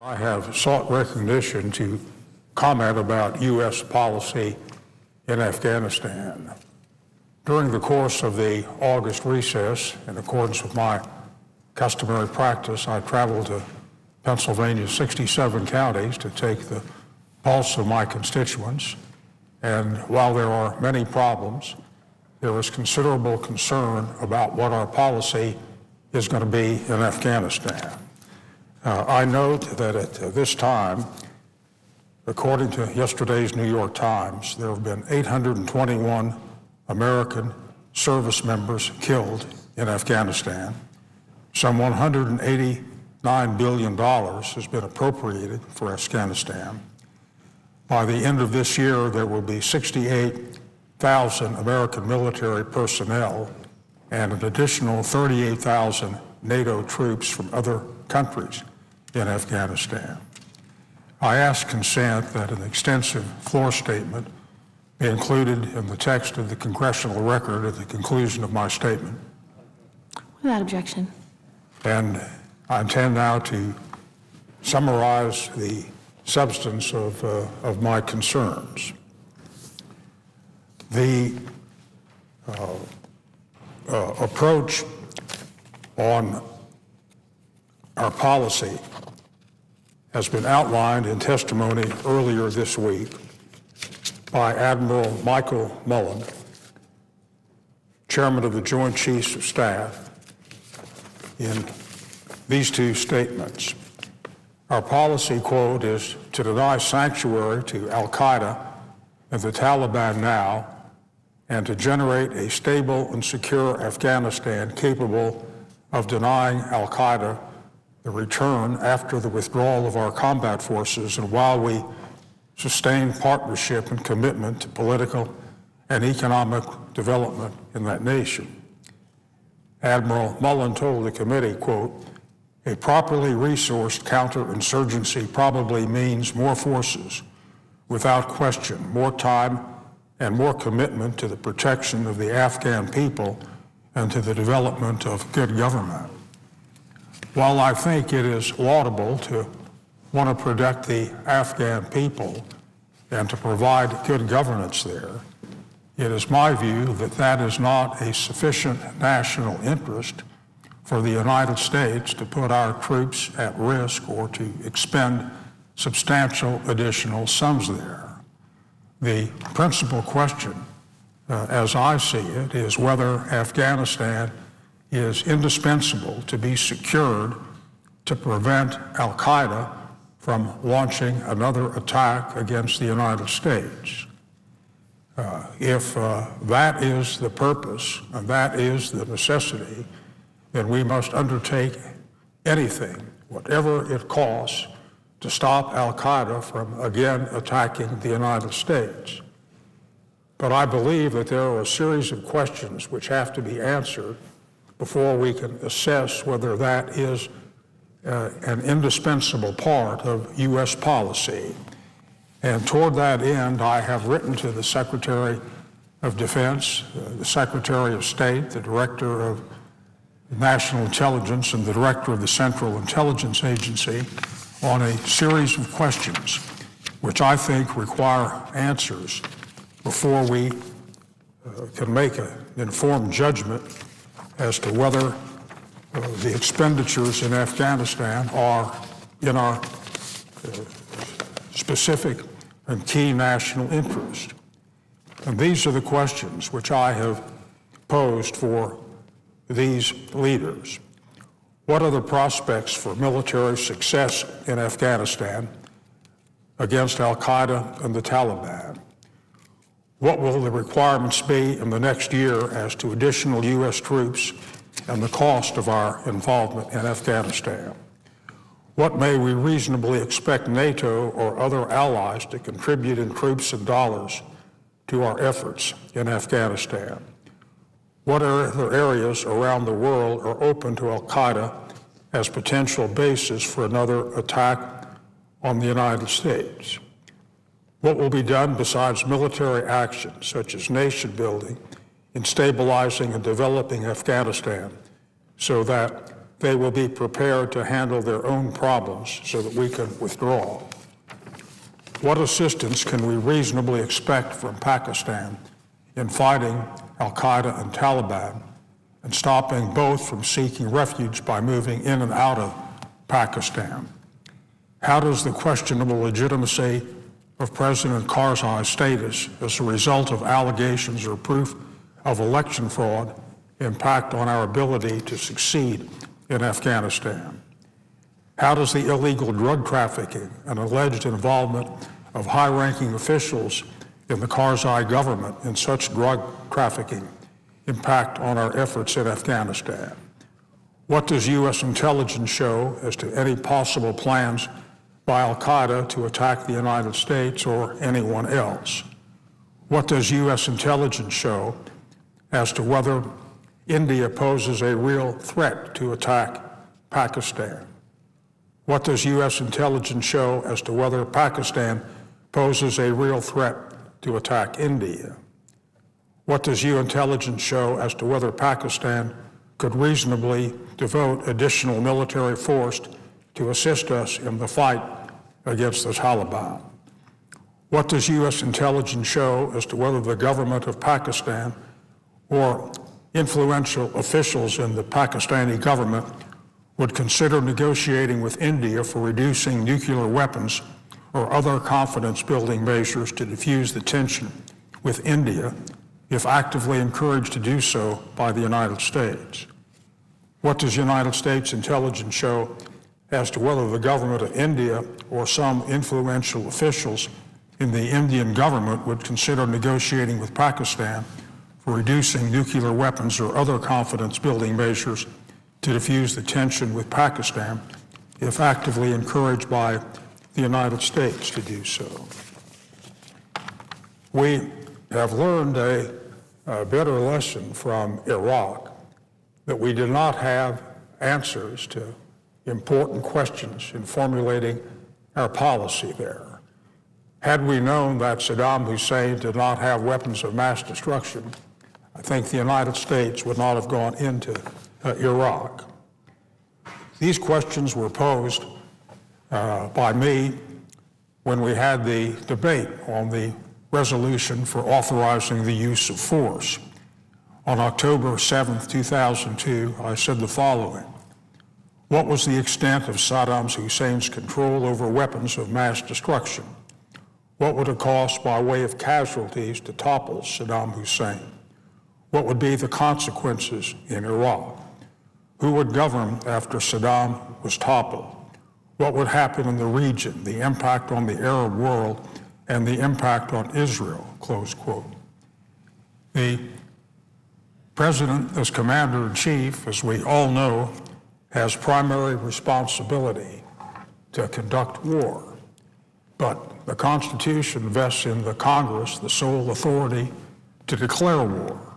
I have sought recognition to comment about U.S. policy in Afghanistan. During the course of the August recess, in accordance with my customary practice, I traveled to Pennsylvania's 67 counties to take the pulse of my constituents. And while there are many problems, there is considerable concern about what our policy is going to be in Afghanistan. I note that at this time, according to yesterday's New York Times, there have been 821 American service members killed in Afghanistan. Some $189 billion has been appropriated for Afghanistan. By the end of this year, there will be 68,000 American military personnel and an additional 38,000 NATO troops from other countries in Afghanistan. I ask consent that an extensive floor statement be included in the text of the congressional record at the conclusion of my statement. Without objection. And I intend now to summarize the substance of my concerns. The approach on our policy has been outlined in testimony earlier this week by Admiral Michael Mullen, Chairman of the Joint Chiefs of Staff, in these two statements. Our policy, quote, is to deny sanctuary to Al-Qaida and the Taliban now, and to generate a stable and secure Afghanistan capable of denying Al-Qaida the return after the withdrawal of our combat forces and while we sustain partnership and commitment to political and economic development in that nation. Admiral Mullen told the committee, quote, a properly resourced counterinsurgency probably means more forces, without question, more time and more commitment to the protection of the Afghan people and to the development of good government. While I think it is laudable to want to protect the Afghan people and to provide good governance there, it is my view that that is not a sufficient national interest for the United States to put our troops at risk or to expend substantial additional sums there. The principal question, as I see it, is whether Afghanistan is indispensable to be secured to prevent Al-Qaida from launching another attack against the United States. If that is the purpose and that is the necessity, then we must undertake anything, whatever it costs, to stop Al-Qaida from again attacking the United States. But I believe that there are a series of questions which have to be answered before we can assess whether that is an indispensable part of U.S. policy. And toward that end, I have written to the Secretary of Defense, the Secretary of State, the Director of National Intelligence, and the Director of the Central Intelligence Agency on a series of questions which I think require answers before we can make an informed judgment as to whether the expenditures in Afghanistan are in our specific and key national interest. And these are the questions which I have posed for these leaders. What are the prospects for military success in Afghanistan against Al-Qaida and the Taliban? What will the requirements be in the next year as to additional U.S. troops and the cost of our involvement in Afghanistan? What may we reasonably expect NATO or other allies to contribute in troops and dollars to our efforts in Afghanistan? What other areas around the world are open to Al-Qaida as potential bases for another attack on the United States? What will be done besides military action, such as nation building, in stabilizing and developing Afghanistan so that they will be prepared to handle their own problems so that we can withdraw? What assistance can we reasonably expect from Pakistan in fighting al-Qaida and Taliban and stopping both from seeking refuge by moving in and out of Pakistan? How does the questionable legitimacy of President Karzai's status as a result of allegations or proof of election fraud impact on our ability to succeed in Afghanistan? How does the illegal drug trafficking and alleged involvement of high-ranking officials in the Karzai government in such drug trafficking impact on our efforts in Afghanistan? What does U.S. intelligence show as to any possible plans by al-Qaida to attack the United States or anyone else? What does U.S. intelligence show as to whether India poses a real threat to attack Pakistan? What does U.S. intelligence show as to whether Pakistan poses a real threat to attack India? What does U.S. intelligence show as to whether Pakistan could reasonably devote additional military force to assist us in the fight against the Taliban? What does U.S. intelligence show as to whether the government of Pakistan or influential officials in the Pakistani government would consider negotiating with India for reducing nuclear weapons or other confidence-building measures to diffuse the tension with India if actively encouraged to do so by the United States? What does United States intelligence show as to whether the government of India or some influential officials in the Indian government would consider negotiating with Pakistan for reducing nuclear weapons or other confidence-building measures to diffuse the tension with Pakistan if actively encouraged by the United States to do so? We have learned a bitter lesson from Iraq that we did not have answers to important questions in formulating our policy there. Had we known that Saddam Hussein did not have weapons of mass destruction, I think the United States would not have gone into Iraq. These questions were posed by me when we had the debate on the resolution for authorizing the use of force. On October 7th, 2002, I said the following: what was the extent of Saddam Hussein's control over weapons of mass destruction? What would it cost by way of casualties to topple Saddam Hussein? What would be the consequences in Iraq? Who would govern after Saddam was toppled? What would happen in the region, the impact on the Arab world, and the impact on Israel, close quote. The President, as Commander-in-Chief, as we all know, has primary responsibility to conduct war. But the Constitution vests in the Congress the sole authority to declare war.